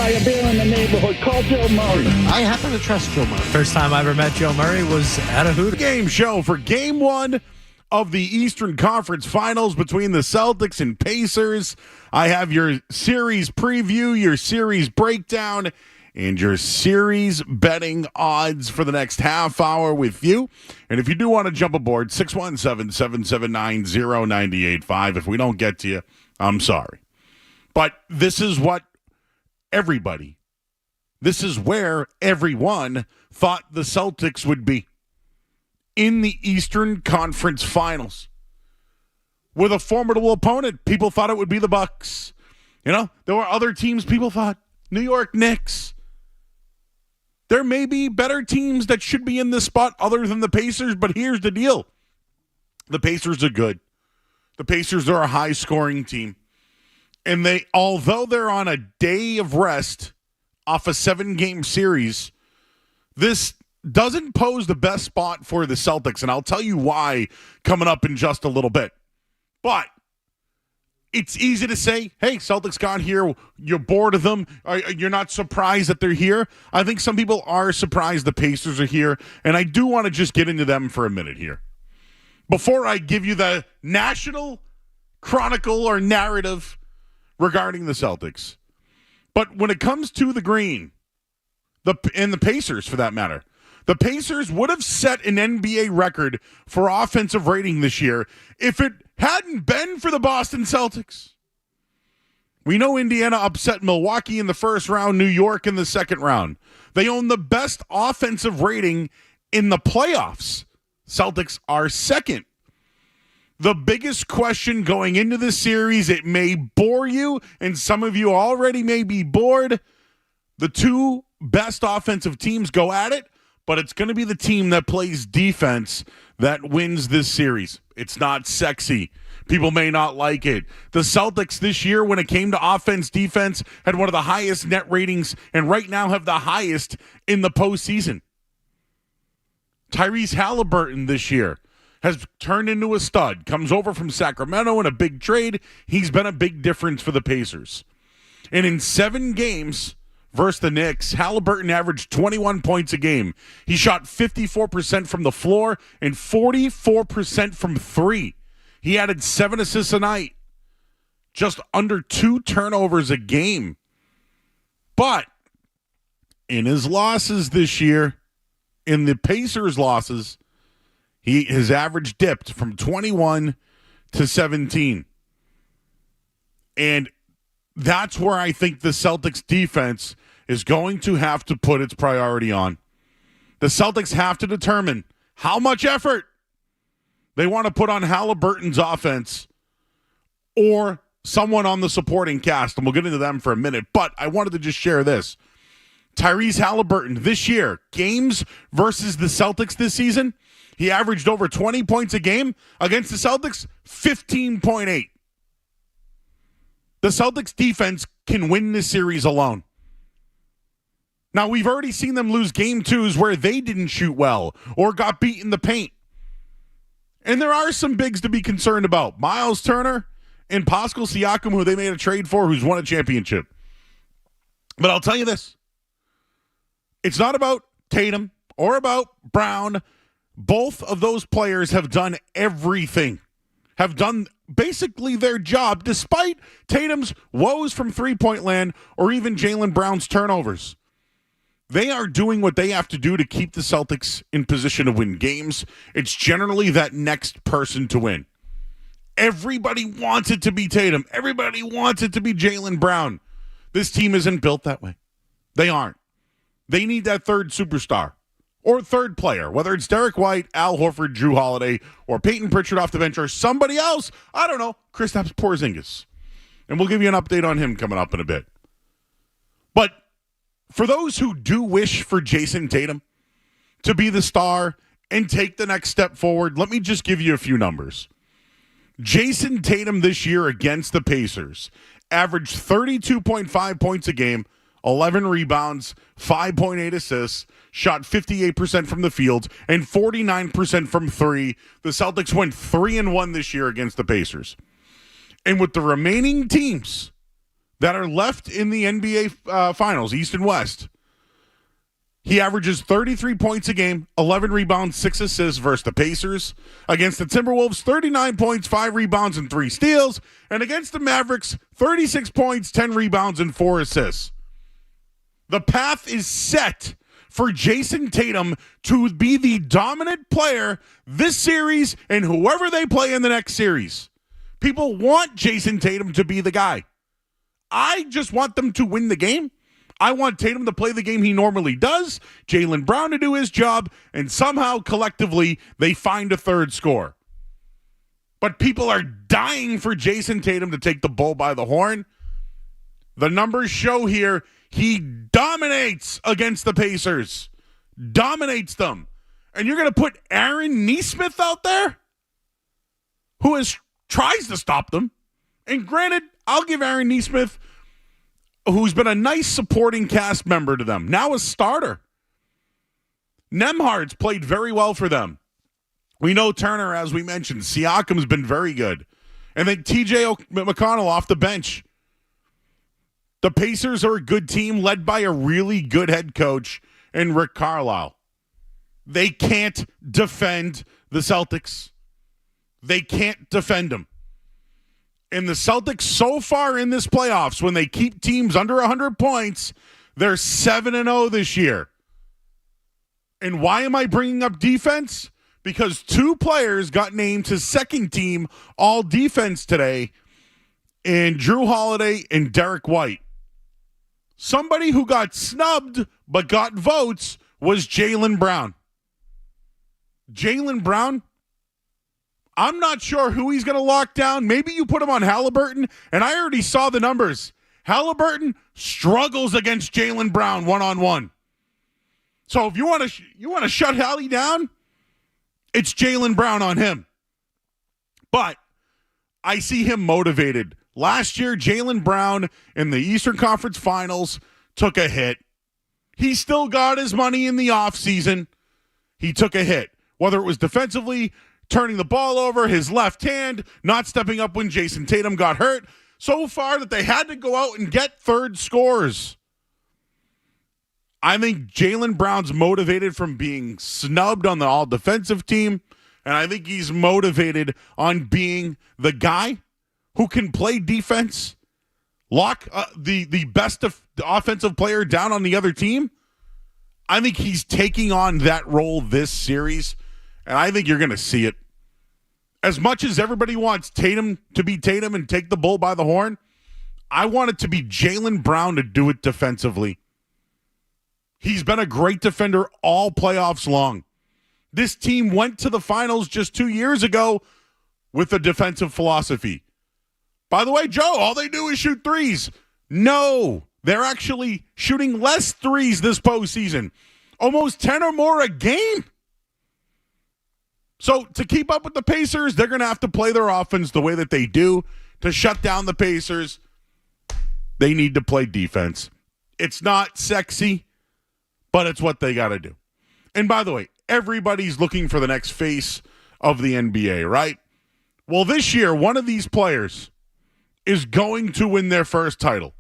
buy a beer in the neighborhood. Call Joe Murray. I happen to trust Joe Murray. First time I ever met Joe Murray was at a Hooters game show for Game 1 of the Eastern Conference Finals between the Celtics and Pacers. I have your series preview, your series breakdown, and your series betting odds for the next half hour with you. And if you do want to jump aboard, 617-779-0985. If we don't get to you, I'm sorry. But this is what this is where everyone thought the Celtics would be in the Eastern Conference Finals. With a formidable opponent, people thought it would be the Bucks. You know, there were other teams people thought, New York Knicks. There may be better teams that should be in this spot other than the Pacers, but here's the deal. The Pacers are good. The Pacers are a high-scoring team. And although they're on a day of rest off a 7-game series, this doesn't pose the best spot for the Celtics, and I'll tell you why coming up in just a little bit. But it's easy to say, hey, Celtics got here. You're bored of them. You're not surprised that they're here. I think some people are surprised the Pacers are here, and I do want to just get into them for a minute here. Before I give you the national chronicle or narrative regarding the Celtics. But when it comes to the green, and the Pacers for that matter, the Pacers would have set an NBA record for offensive rating this year if it hadn't been for the Boston Celtics. We know Indiana upset Milwaukee in the first round, New York in the second round. They own the best offensive rating in the playoffs. Celtics are second. The biggest question going into this series, it may bore you, and some of you already may be bored. The two best offensive teams go at it, but it's going to be the team that plays defense that wins this series. It's not sexy. People may not like it. The Celtics this year, when it came to offense, defense, had one of the highest net ratings, and right now have the highest in the postseason. Tyrese Halliburton this year has turned into a stud, comes over from Sacramento in a big trade. He's been a big difference for the Pacers. And in 7 games versus the Knicks, Halliburton averaged 21 points a game. He shot 54% from the floor and 44% from three. He added 7 assists a night, just under 2 turnovers a game. But in his losses this year, in the Pacers' losses, his average dipped from 21 to 17. And that's where I think the Celtics defense is going to have to put its priority on. The Celtics have to determine how much effort they want to put on Halliburton's offense or someone on the supporting cast. And we'll get into them for a minute. But I wanted to just share this. Tyrese Halliburton this year, games versus the Celtics this season, he averaged over 20 points a game. Against the Celtics, 15.8. The Celtics defense can win this series alone. Now, we've already seen them lose game 2s where they didn't shoot well or got beat in the paint. And there are some bigs to be concerned about. Miles Turner and Pascal Siakam, who they made a trade for, who's won a championship. But I'll tell you this. It's not about Tatum or about Brown. Both of those players have done everything, have done basically their job, despite Tatum's woes from three-point land or even Jaylen Brown's turnovers. They are doing what they have to do to keep the Celtics in position to win games. It's generally that next person to win. Everybody wants it to be Tatum. Everybody wants it to be Jaylen Brown. This team isn't built that way. They aren't. They need that third superstar or third player, whether it's Derek White, Al Horford, Drew Holiday, or Peyton Pritchard off the bench, or somebody else. I don't know, Kristaps Porzingis. And we'll give you an update on him coming up in a bit. But for those who do wish for Jason Tatum to be the star and take the next step forward, let me just give you a few numbers. Jason Tatum this year against the Pacers averaged 32.5 points a game, 11 rebounds, 5.8 assists, shot 58% from the field, and 49% from three. The Celtics went 3-1 this year against the Pacers. And with the remaining teams that are left in the NBA Finals, East and West. He averages 33 points a game, 11 rebounds, 6 assists versus the Pacers. Against the Timberwolves, 39 points, 5 rebounds, and 3 steals. And against the Mavericks, 36 points, 10 rebounds, and 4 assists. The path is set for Jason Tatum to be the dominant player this series and whoever they play in the next series. People want Jason Tatum to be the guy. I just want them to win the game. I want Tatum to play the game he normally does, Jaylen Brown to do his job, and somehow collectively they find a third score. But people are dying for Jason Tatum to take the bull by the horn. The numbers show here he dominates against the Pacers. Dominates them. And you're going to put Aaron Nesmith out there? Who tries to stop them. And granted, I'll give Aaron Nesmith, who's been a nice supporting cast member to them, now a starter. Nembhard's played very well for them. We know Turner, as we mentioned. Siakam's been very good. And then TJ McConnell off the bench. The Pacers are a good team led by a really good head coach in Rick Carlisle. They can't defend the Celtics. They can't defend them. And the Celtics so far in this playoffs, when they keep teams under 100 points, they're 7-0 this year. And why am I bringing up defense? Because 2 players got named to second team all defense today, in Drew Holiday and Derek White. Somebody who got snubbed but got votes was Jaylen Brown. Jaylen Brown, I'm not sure who he's going to lock down. Maybe you put him on Halliburton, and I already saw the numbers. Halliburton struggles against Jaylen Brown one-on-one. So if you want to shut Hallie down, it's Jaylen Brown on him. But I see him motivated. Last year, Jaylen Brown in the Eastern Conference Finals took a hit. He still got his money in the offseason. He took a hit. Whether it was defensively, turning the ball over, his left hand, not stepping up when Jason Tatum got hurt. So far that they had to go out and get third scores. I think Jaylen Brown's motivated from being snubbed on the all-defensive team, and I think he's motivated on being the guy who can play defense, lock the best offensive player down on the other team. I think he's taking on that role this series, and I think you're going to see it. As much as everybody wants Tatum to be Tatum and take the bull by the horn, I want it to be Jaylen Brown to do it defensively. He's been a great defender all playoffs long. This team went to the finals just 2 years ago with a defensive philosophy. By the way, Joe, all they do is shoot threes. No, they're actually shooting less threes this postseason. Almost 10 or more a game. So to keep up with the Pacers, they're going to have to play their offense the way that they do. To shut down the Pacers, they need to play defense. It's not sexy, but it's what they got to do. And by the way, everybody's looking for the next face of the NBA, right? Well, this year, one of these players is going to win their first title.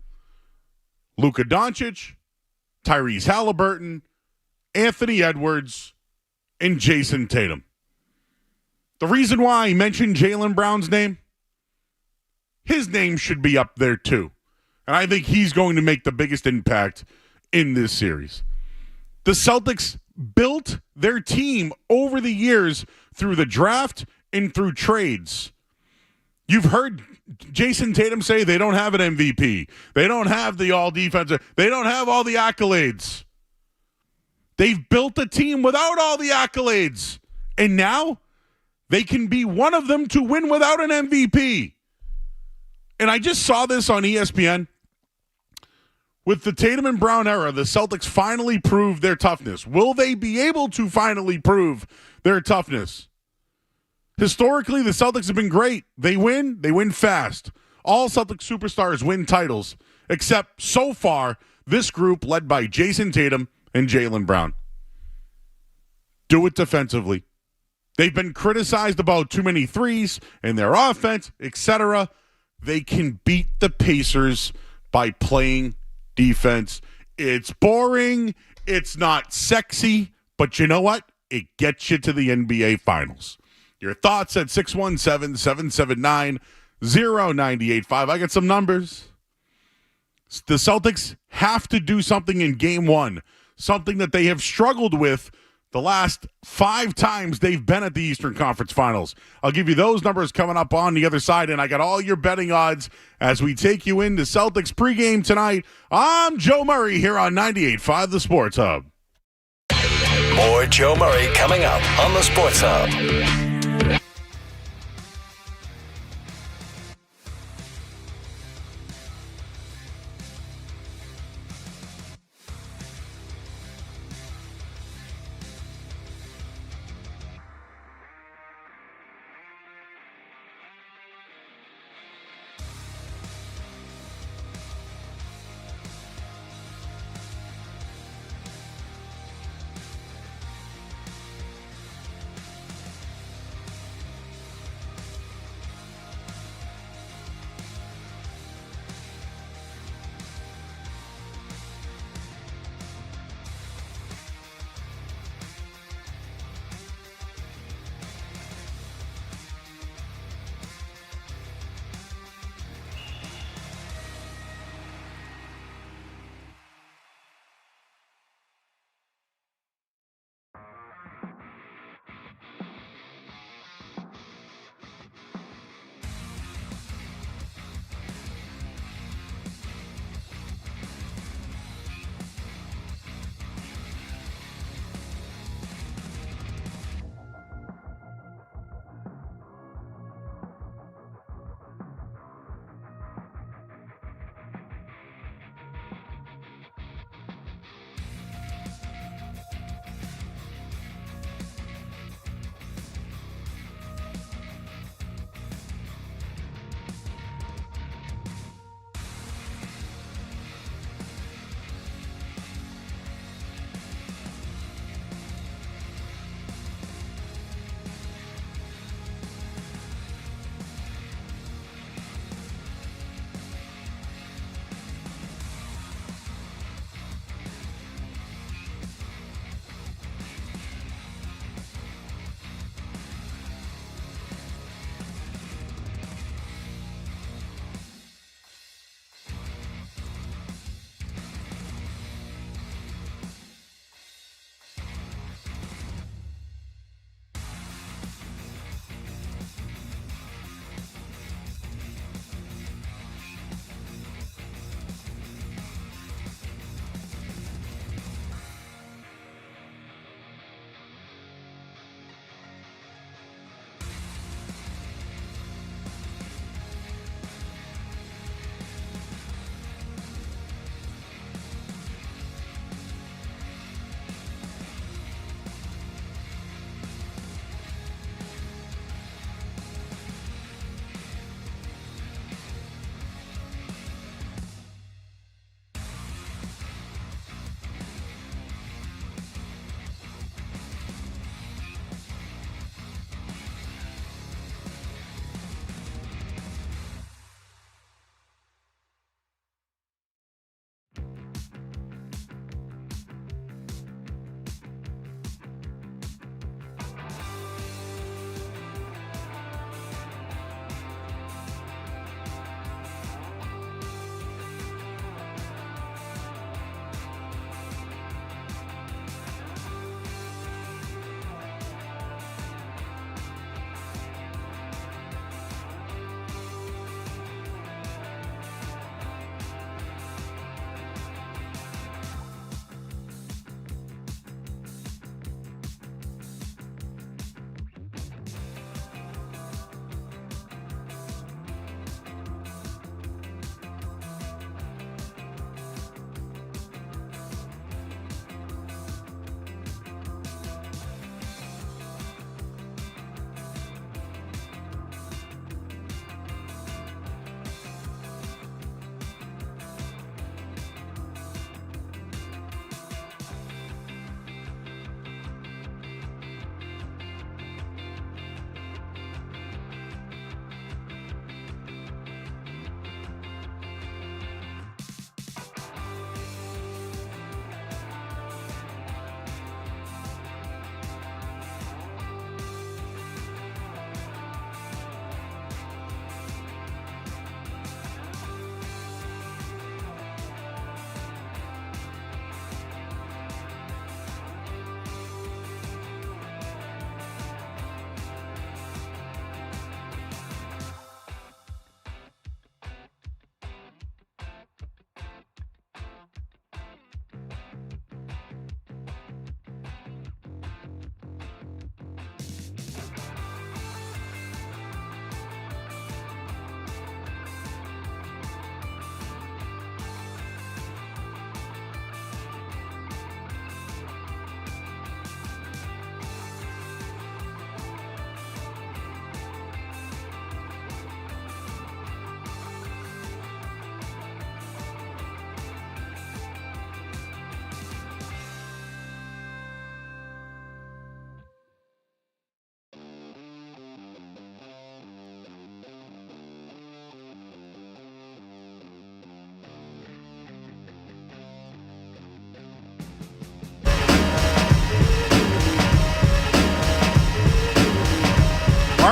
Luka Doncic, Tyrese Halliburton, Anthony Edwards, and Jason Tatum. The reason why I mentioned Jaylen Brown's name, his name should be up there too. And I think he's going to make the biggest impact in this series. The Celtics built their team over the years through the draft and through trades. You've heard Jason Tatum say they don't have an MVP. They don't have the all-defensive. They don't have all the accolades. They've built a team without all the accolades. And now they can be one of them to win without an MVP. And I just saw this on ESPN. With the Tatum and Brown era, the Celtics finally proved their toughness. Will they be able to finally prove their toughness? Historically, the Celtics have been great. They win fast. All Celtics superstars win titles, except so far, this group led by Jason Tatum and Jaylen Brown. Do it defensively. They've been criticized about too many threes in their offense, etc. They can beat the Pacers by playing defense. It's boring. It's not sexy. But you know what? It gets you to the NBA Finals. Your thoughts at 617-779-0985. I got some numbers. The Celtics have to do something in game one, something that they have struggled with the last 5 times they've been at the Eastern Conference Finals. I'll give you those numbers coming up on the other side, and I got all your betting odds as we take you into Celtics pregame tonight. I'm Joe Murray here on 98.5 The Sports Hub. More Joe Murray coming up on the Sports Hub.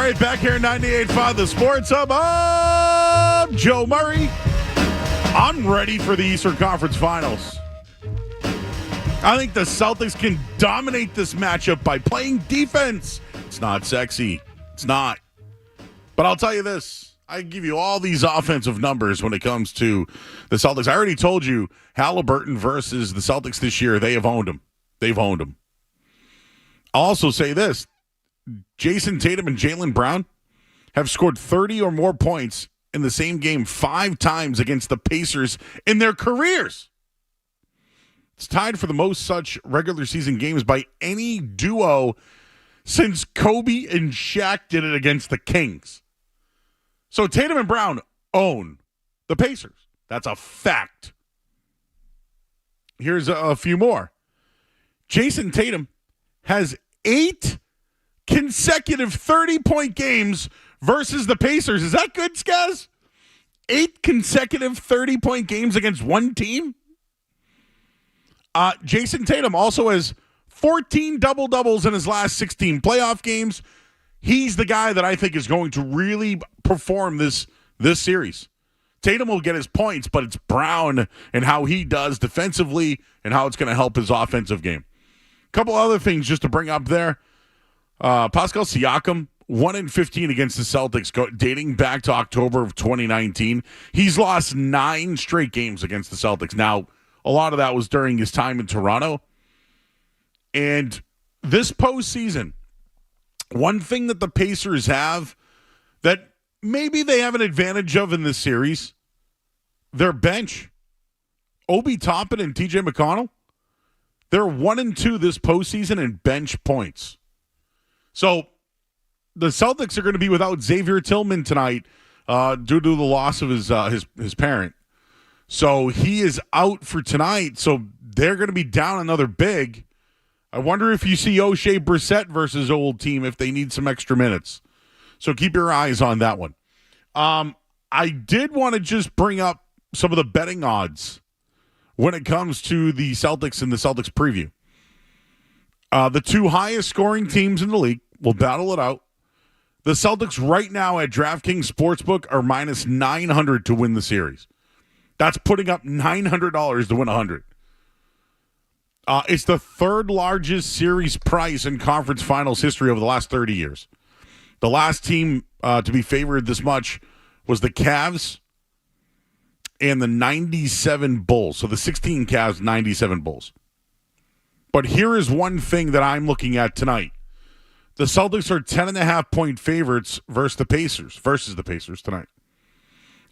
right, back here at 98.5, the Sports Hub. I'm Joe Murray. I'm ready for the Eastern Conference Finals. I think the Celtics can dominate this matchup by playing defense. It's not sexy. It's not. But I'll tell you this. I give you all these offensive numbers when it comes to the Celtics. I already told you Halliburton versus the Celtics this year, they have owned them. They've owned them. I'll also say this. Jason Tatum and Jaylen Brown have scored 30 or more points in the same game 5 times against the Pacers in their careers. It's tied for the most such regular season games by any duo since Kobe and Shaq did it against the Kings. So Tatum and Brown own the Pacers. That's a fact. Here's a few more. Jason Tatum has 8 consecutive 30-point games versus the Pacers. Is that good, Skaz? 8 consecutive 30-point games against one team? Jason Tatum also has 14 double-doubles in his last 16 playoff games. He's the guy that I think is going to really perform this series. Tatum will get his points, but it's Brown and how he does defensively and how it's going to help his offensive game. A couple other things just to bring up there. Pascal Siakam, 1-15 against the Celtics, dating back to October of 2019. He's lost 9 straight games against the Celtics. Now, a lot of that was during his time in Toronto. And this postseason, one thing that the Pacers have that maybe they have an advantage of in this series, their bench. Obi Toppin and TJ McConnell, they're 1-2 this postseason in bench points. So the Celtics are going to be without Xavier Tillman tonight due to the loss of his parent. So he is out for tonight. So they're going to be down another big. I wonder if you see O'Shea Brissett versus old team if they need some extra minutes. So keep your eyes on that one. I did want to just bring up some of the betting odds when it comes to the Celtics and the Celtics preview. The 2 highest scoring teams in the league will battle it out. The Celtics right now at DraftKings Sportsbook are minus 900 to win the series. That's putting up $900 to win 100. It's the 3rd largest series price in conference finals history over the last 30 years. The last team to be favored this much was the Cavs and the 97 Bulls. So the 16 Cavs, 97 Bulls. But here is one thing that I'm looking at tonight. The Celtics are 10.5-point favorites versus the Pacers tonight.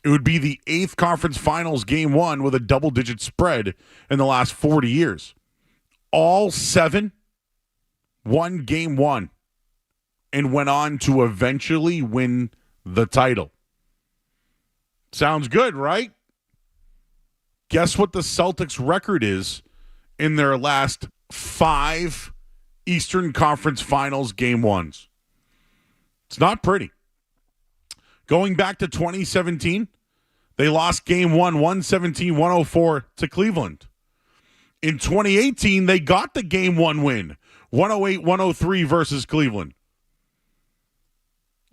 It would be the 8th conference finals game 1 with a double-digit spread in the last 40 years. All 7 won game 1 and went on to eventually win the title. Sounds good, right? Guess what the Celtics' record is in their last 5 Eastern Conference Finals Game 1s. It's not pretty. Going back to 2017, they lost Game 1, 117-104 to Cleveland. In 2018, they got the Game 1 win, 108-103 versus Cleveland.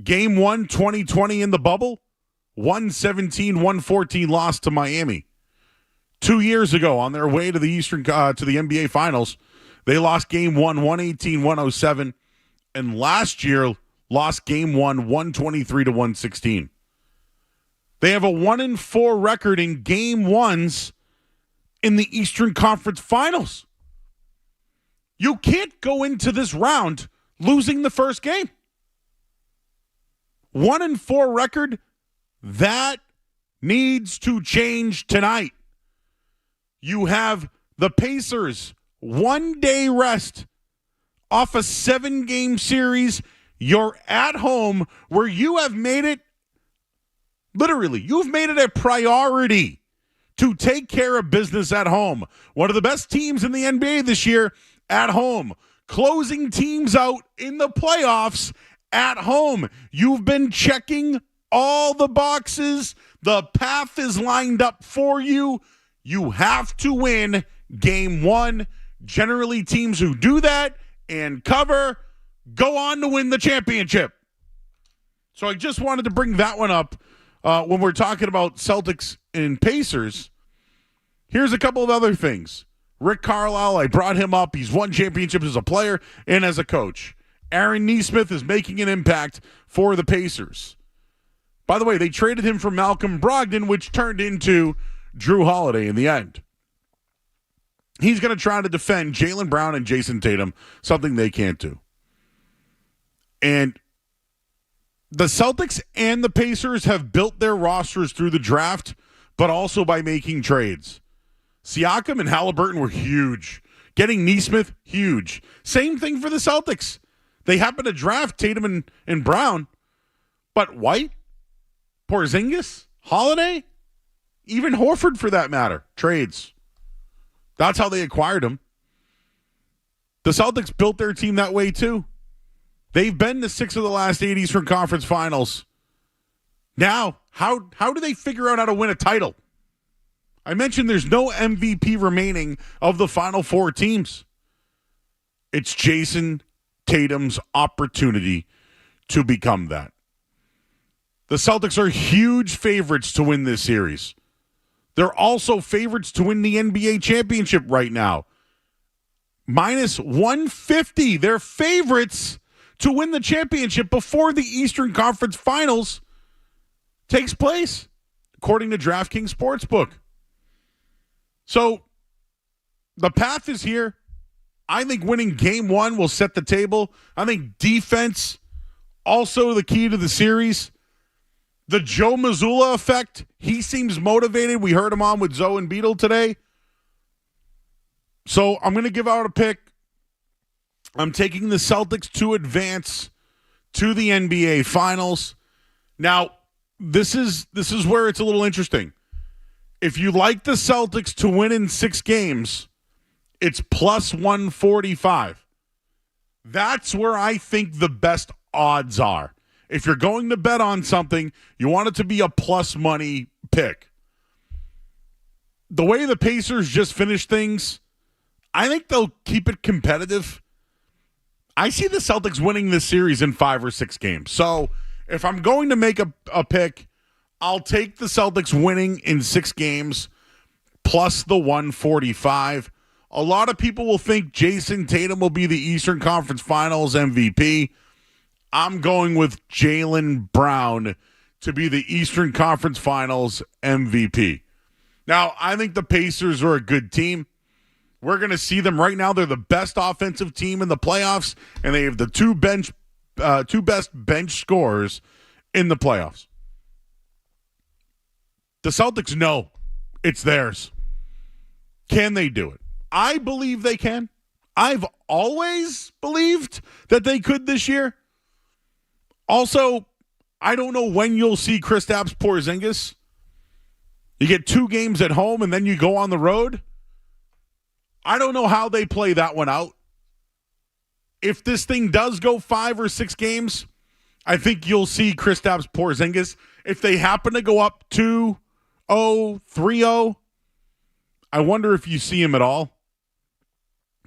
Game 1, 2020 in the bubble, 117-114 loss to Miami. 2 years ago, on their way to the NBA Finals, they lost Game 1, 118-107, and last year lost Game 1, 123-116. They have a 1-4 record in Game 1s in the Eastern Conference Finals. You can't go into this round losing the first game. 1-4 record, that needs to change tonight. You have the Pacers 1 day rest off a 7-game series. You're at home where you have made it, literally, you've made it a priority to take care of business at home. One of the best teams in the NBA this year at home. Closing teams out in the playoffs at home. You've been checking all the boxes. The path is lined up for you. You have to win Game 1. Generally, teams who do that and cover go on to win the championship. So I just wanted to bring that one up when we're talking about Celtics and Pacers. Here's a couple of other things. Rick Carlisle, I brought him up. He's won championships as a player and as a coach. Aaron Nesmith is making an impact for the Pacers. By the way, they traded him for Malcolm Brogdon, which turned into Drew Holiday in the end. He's going to try to defend Jaylen Brown and Jason Tatum, something they can't do. And the Celtics and the Pacers have built their rosters through the draft, but also by making trades. Siakam and Halliburton were huge. Getting Nesmith, huge. Same thing for the Celtics. They happened to draft Tatum and Brown, but White, Porzingis, Holiday, even Horford for that matter, trades. That's how they acquired him. The Celtics built their team that way too. They've been to 6 of the last 8 Eastern Conference Finals. Now, how do they figure out how to win a title? I mentioned there's no MVP remaining of the Final 4 teams. It's Jason Tatum's opportunity to become that. The Celtics are huge favorites to win this series. They're also favorites to win the NBA championship right now. Minus 150. They're favorites to win the championship before the Eastern Conference Finals takes place, according to DraftKings Sportsbook. So the path is here. I think winning game 1 will set the table. I think defense, also the key to the series. The Joe Mazzulla effect, he seems motivated. We heard him on with Zoe and Beetle today. So I'm going to give out a pick. I'm taking the Celtics to advance to the NBA Finals. Now, this is where it's a little interesting. If you like the Celtics to win in 6 games, it's plus 145. That's where I think the best odds are. If you're going to bet on something, you want it to be a plus money pick. The way the Pacers just finished things, I think they'll keep it competitive. I see the Celtics winning this series in 5 or 6 games. So if I'm going to make a pick, I'll take the Celtics winning in 6 games plus the 145. A lot of people will think Jason Tatum will be the Eastern Conference Finals MVP. I'm going with Jaylen Brown to be the Eastern Conference Finals MVP. Now, I think the Pacers are a good team. We're going to see them right now. They're the best offensive team in the playoffs, and they have the two best bench scorers in the playoffs. The Celtics know it's theirs. Can they do it? I believe they can. I've always believed that they could this year. Also, I don't know when you'll see Kristaps Porzingis. You get 2 games at home and then you go on the road. I don't know how they play that one out. If this thing does go 5 or 6 games, I think you'll see Kristaps Porzingis. If they happen to go up 2-0, 3-0, I wonder if you see him at all.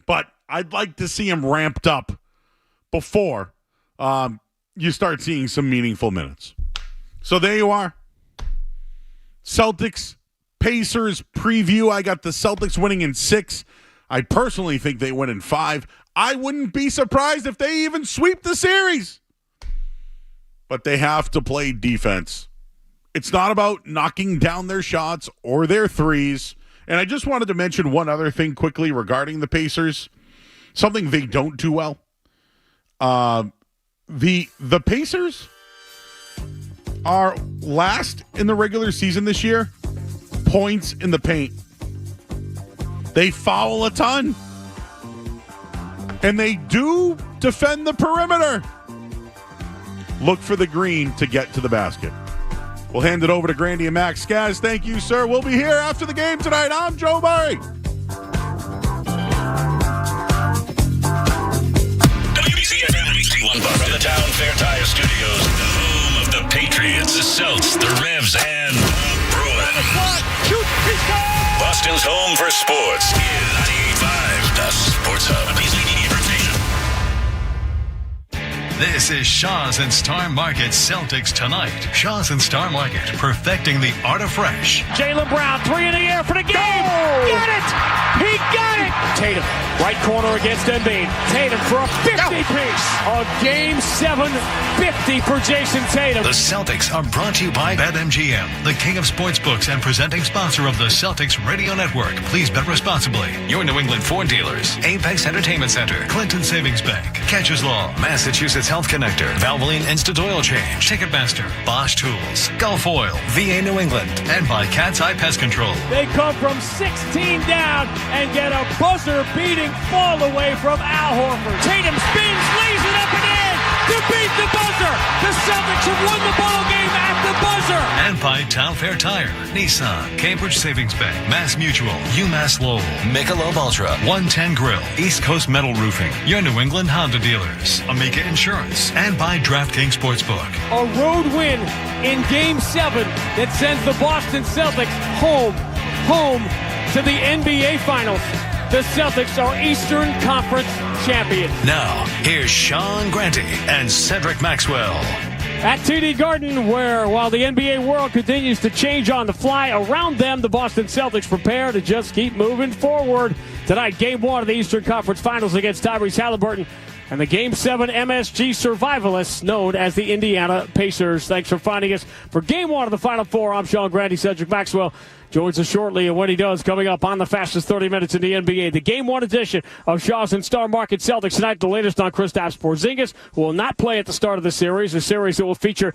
But I'd like to see him ramped up before you start seeing some meaningful minutes. So there you are. Celtics, Pacers preview. I got the Celtics winning in 6. I personally think they win in 5. I wouldn't be surprised if they even sweep the series. But they have to play defense. It's not about knocking down their shots or their threes. And I just wanted to mention one other thing quickly regarding the Pacers. Something they don't do well. The Pacers are last in the regular season this year. Points in the paint. They foul a ton. And they do defend the perimeter. Look for the green to get to the basket. We'll hand it over to Grandy and Max. Skaz, thank you, sir. We'll be here after the game tonight. I'm Joe Murray. WBCFM 81 from the Town Fair Tire Studios, the home of the Patriots, the Celts, the Revs, and the Bruins. Boston's home for sports is 98.5, the Sports Hub. Beasley Media Station. This This is Shaw's and Star Market Celtics Tonight. Shaw's and Star Market, perfecting the art of fresh. Jaylen Brown, 3 in the air for the game. Got it! He got it! Tatum, right corner against Embiid. Tatum for a 50-piece. A Game 7 50 for Jason Tatum. The Celtics are brought to you by BetMGM, the king of sportsbooks and presenting sponsor of the Celtics Radio Network. Please bet responsibly. Your New England Ford dealers: Apex Entertainment Center, Clinton Savings Bank, Catcher's Law, Massachusetts Health Connector, Valvoline Instant Oil Change, Ticketmaster, Bosch Tools, Gulf Oil, VA New England, and by Cat's Eye Pest Control. They come from 16 down and get a buzzer-beating fall away from Al Horford. Tatum spins, lays it up and in to beat the buzzer. The Celtics have won the ball game at the buzzer. And by Town Fair Tire, Nissan, Cambridge Savings Bank, Mass Mutual, UMass Lowell, Michelob Ultra, 110 Grill, East Coast Metal Roofing, your New England Honda dealers, Amica Insurance, and by DraftKings Sportsbook. A road win in Game 7 that sends the Boston Celtics home to the NBA Finals. The Celtics are Eastern Conference champions. Now, here's Sean Granty and Cedric Maxwell. At TD Garden, where while the NBA world continues to change on the fly around them, the Boston Celtics prepare to just keep moving forward. Tonight, Game 1 of the Eastern Conference Finals against Tyrese Halliburton and the Game 7 MSG survivalists known as the Indiana Pacers. Thanks for finding us for Game 1 of the Final Four. I'm Sean Granty. Cedric Maxwell joins us shortly, and what he does coming up on the fastest 30 minutes in the NBA. The Game 1 edition of Shaw's and Star Market Celtics tonight. The latest on Kristaps Porzingis, who will not play at the start of the series, a series that will feature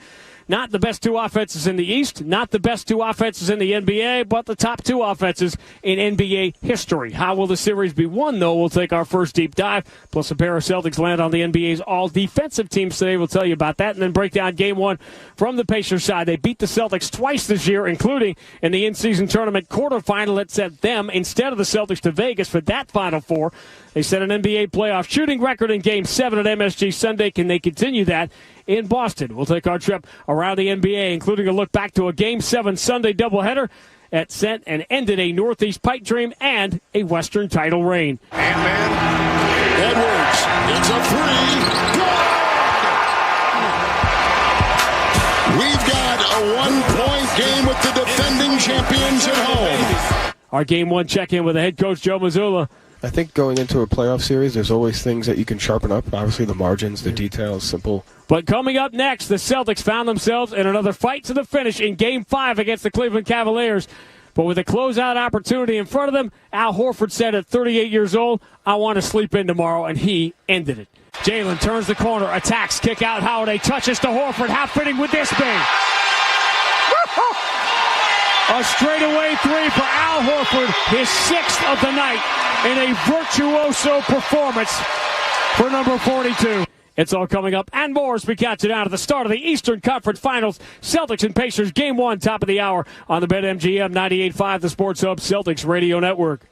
not the best two offenses in the East, not the best two offenses in the NBA, but the top two offenses in NBA history. How will the series be won, though? We'll take our first deep dive. Plus, a pair of Celtics land on the NBA's all-defensive teams today. We'll tell you about that, and then break down Game 1 from the Pacers side. They beat the Celtics twice this year, including in the in-season tournament quarterfinal that sent them, instead of the Celtics, to Vegas for that Final Four. They set an NBA playoff shooting record in Game 7 at MSG Sunday. Can they continue that in Boston? We'll take our trip around the NBA, including a look back to a Game 7 Sunday doubleheader that sent and ended a Northeast pipe dream and a Western title reign. And Edwards, it's a three. Good! We've got a one-point game with the defending champions at home. Our Game 1 check-in with the head coach, Joe Mazzulla. I think going into a playoff series, there's always things that you can sharpen up. Obviously, the margins, the details, simple. But coming up next, the Celtics found themselves in another fight to the finish in Game 5 against the Cleveland Cavaliers. But with a closeout opportunity in front of them, Al Horford said at 38 years old, I want to sleep in tomorrow, and he ended it. Jaylen turns the corner, attacks, kick out, Holiday touches to Horford. How fitting would this be? A straightaway three for Al Horford, his sixth of the night, in a virtuoso performance for number 42. It's all coming up and more as we count you down to the start of the Eastern Conference Finals. Celtics and Pacers, Game 1, top of the hour on the BetMGM 98.5, the Sports Hub Celtics Radio Network.